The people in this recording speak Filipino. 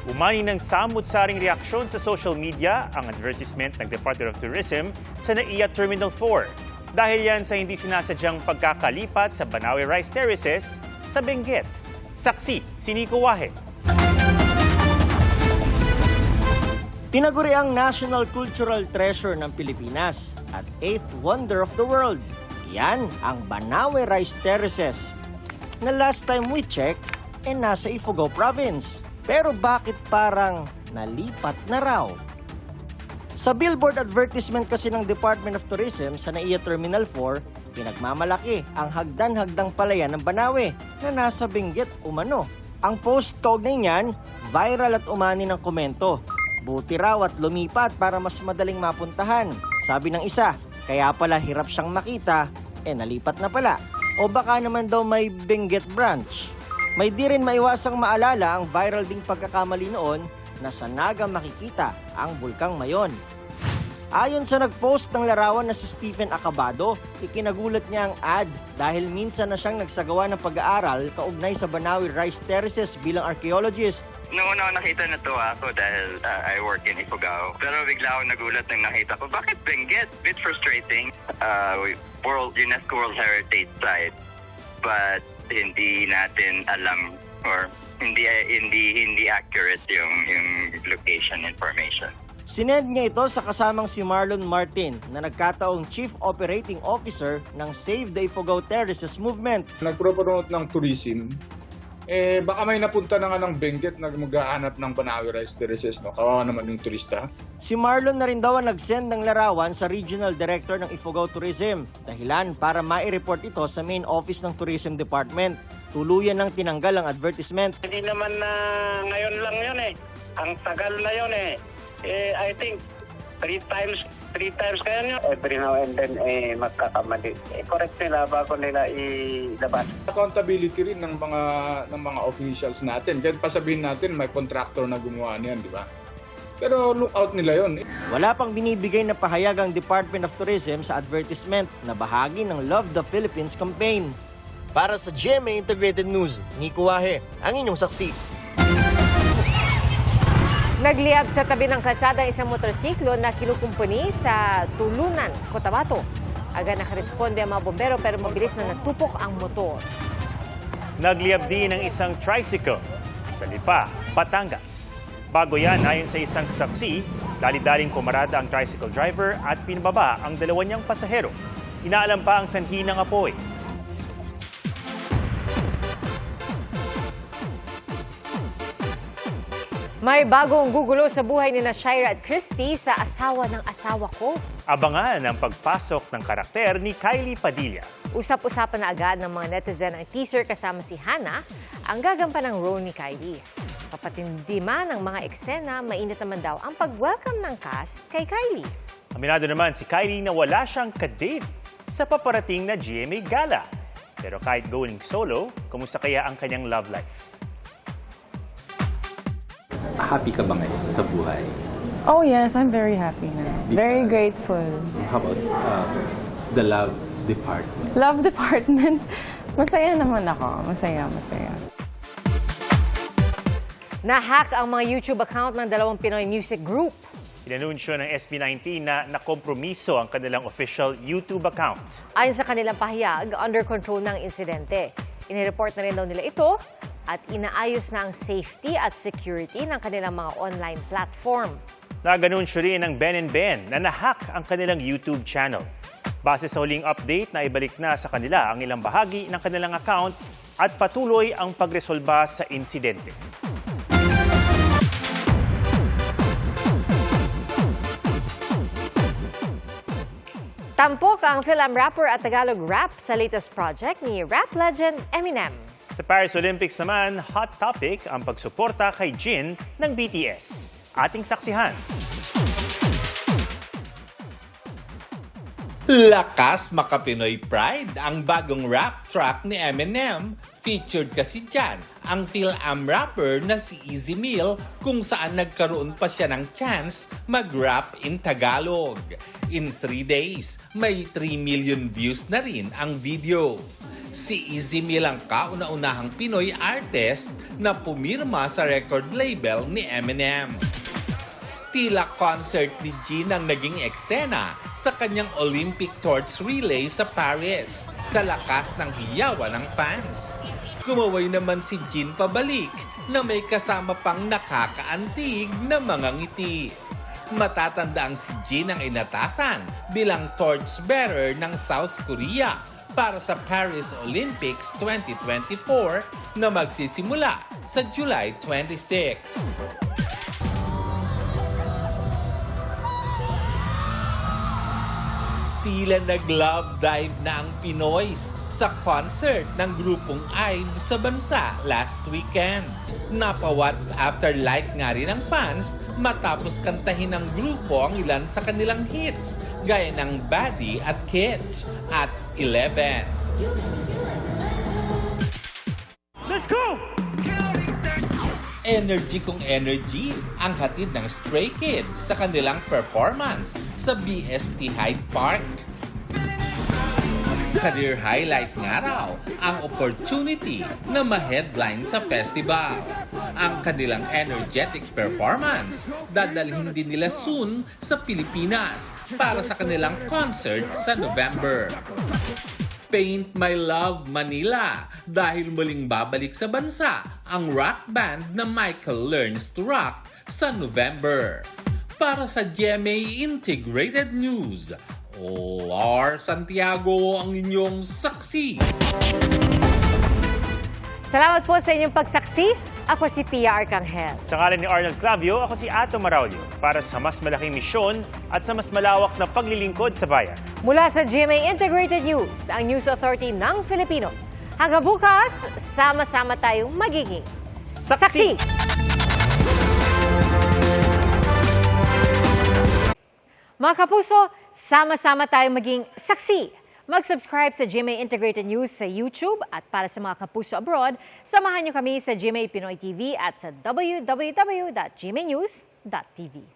Umani ng samut-saring reaksyon sa social media ang advertisement ng Department of Tourism sa NAIA Terminal 4. Dahil yan sa hindi sinasadyang pagkakalipat sa Banawe Rice Terraces sa Benguet. Saksi, si Nico Wahe. Tinaguri ang National Cultural Treasure ng Pilipinas at 8th Wonder of the World. Yan ang Banawe Rice Terraces na last time we checked nasa Ifugao Province. Pero bakit parang nalipat na raw? Sa billboard advertisement kasi ng Department of Tourism sa NAIA Terminal 4, pinagmamalaki ang hagdan-hagdang palayan ng Banawe na nasa Benguet umano. Ang post kaugnay niyan, viral at umani ng komento. Buti raw at lumipat para mas madaling mapuntahan. Sabi ng isa, kaya pala hirap siyang makita, nalipat na pala. O baka naman daw may Benguet branch. May di rin maiwasang maalala ang viral ding pagkakamali noon na sa Naga makikita ang Bulkang Mayon. Ayon sa nagpost ng larawan na si Stephen Acabado, ikinagulat niya ang ad dahil minsan na siyang nagsagawa ng pag-aaral kaugnay sa Banawe Rice Terraces bilang archaeologist. Noong una nakita na to ako dahil I work in Ifugao. Pero bigla ako nagulat nang nakita ko, bakit Benguet? Bit frustrating. UNESCO World Heritage Site. But hindi natin alam or hindi accurate yung location information. Sinend niya ito sa kasamang si Marlon Martin na nagkataong Chief Operating Officer ng Save the Ifugao Terraces Movement. Nagpropromote ng tourism, baka may napunta na nga ng Benguet na maghahanap ng Banawe Rice Terraces, no? Kawawa naman yung turista. Si Marlon na rin daw ang nag-send ng larawan sa Regional Director ng Ifugao Tourism, dahilan para mai-report ito sa main office ng Tourism Department. Tuluyan ng tinanggal ang advertisement. Hindi naman na ngayon lang yun eh. Ang tagal na yun eh. I think 3 times kaya nyo. Every now and then magkakamali. Correct nila bago nila ilabas. Accountability rin ng mga officials natin. Kahit pasabihin natin may contractor na gumawa niyan, di ba? Pero look out nila yon. Wala pang binibigay na pahayag ang Department of Tourism sa advertisement na bahagi ng Love the Philippines campaign. Para sa GMA Integrated News, Nico Wahe, ang inyong saksi. Nagliyab sa tabi ng kalsada ang isang motorsiklo na kinukumpuni sa Tulunan, Cotabato. Agad nakaresponde ang mga bombero pero mabilis na natupok ang motor. Nagliyab din ang isang tricycle sa Lipa, Batangas. Bago yan, ayon sa isang saksi, dali-daling kumarada ang tricycle driver at pinababa ang dalawa niyang pasahero. Inaalam pa ang sanhi ng apoy. May bagong gugulo sa buhay ni Shaira at Christy sa Asawa ng Asawa Ko. Abangan ang pagpasok ng karakter ni Kylie Padilla. Usap-usapan na agad ng mga netizen ang teaser kasama si Hannah, ang gagampan ng role ni Kylie. Papatindi man ang mga eksena, mainit naman daw ang pag-welcome ng cast kay Kylie. Aminado naman si Kylie na wala siyang kadate sa paparating na GMA Gala. Pero kahit going solo, kumusta kaya ang kanyang love life? Happy ka ba ngayon sa buhay? Oh yes, I'm very happy now. Very grateful. How about the love department? Love department. Masaya naman ako. Masaya. Nahack ang mga YouTube account ng dalawang Pinoy music group. Inanunsyo ng SB19 na nakompromiso ang kanilang official YouTube account. Ayon sa kanilang pahayag, under control ng insidente. Inireport na rin daw nila ito at inaayos na ang safety at security ng kanilang mga online platform. Naganunsyo rin ng Ben & Ben na nahack ang kanilang YouTube channel. Base sa huling update na ibalik na sa kanila ang ilang bahagi ng kanilang account at patuloy ang pagresolba sa insidente. Tampok ang film rapper at Tagalog rap sa latest project ni rap legend Eminem. Sa Paris Olympics naman, hot topic ang pagsuporta kay Jin ng BTS. Ating saksihan. Lakas Makapinoy Pride ang bagong rap track ni Eminem. Featured kasi dyan ang Phil-Am rapper na si Easy Meal kung saan nagkaroon pa siya ng chance mag-rap in Tagalog. In 3 days, may 3 million views na rin ang video. Si Easy Meal ang kauna-unahang Pinoy artist na pumirma sa record label ni Eminem. Tila concert ni Jean ang naging eksena sa kanyang Olympic torch relay sa Paris sa lakas ng hiyawan ng fans. Kumaway naman si Jean pabalik na may kasama pang nakakaantig na mga ngiti. Matatanda ang si Jean ang inatasan bilang torch bearer ng South Korea para sa Paris Olympics 2024 na magsisimula sa July 26. Tila nag-love dive na ang Pinoys sa concert ng grupong IVE sa bansa last weekend. Napawats after like nga rin ng fans matapos kantahin ng grupo ang ilan sa kanilang hits gaya ng Baddie at Kitsch at 11. Let's go! Energy kung energy ang hatid ng Stray Kids sa kanilang performance sa BST Hyde Park. Career highlight nga raw ang opportunity na ma-headline sa festival. Ang kanilang energetic performance dadalhin din nila soon sa Pilipinas para sa kanilang concert sa November. Paint My Love Manila dahil muling babalik sa bansa ang rock band na Michael Learns to Rock sa November. Para sa GMA Integrated News, Lar Santiago ang inyong saksi. Salamat po sa inyong pagsaksi. Ako si Pia Arcangel. Sa ngalan ni Arnold Clavio, ako si Ato Maraulio para sa mas malaking misyon at sa mas malawak na paglilingkod sa bayan. Mula sa GMA Integrated News, ang News Authority ng Filipino. Hanggang bukas, sama-sama tayong magiging saksi! Mga kapuso, sama-sama tayong maging saksi. Mag-subscribe sa GMA Integrated News sa YouTube at para sa mga kapuso abroad, samahan niyo kami sa GMA Pinoy TV at sa www.gmanews.tv.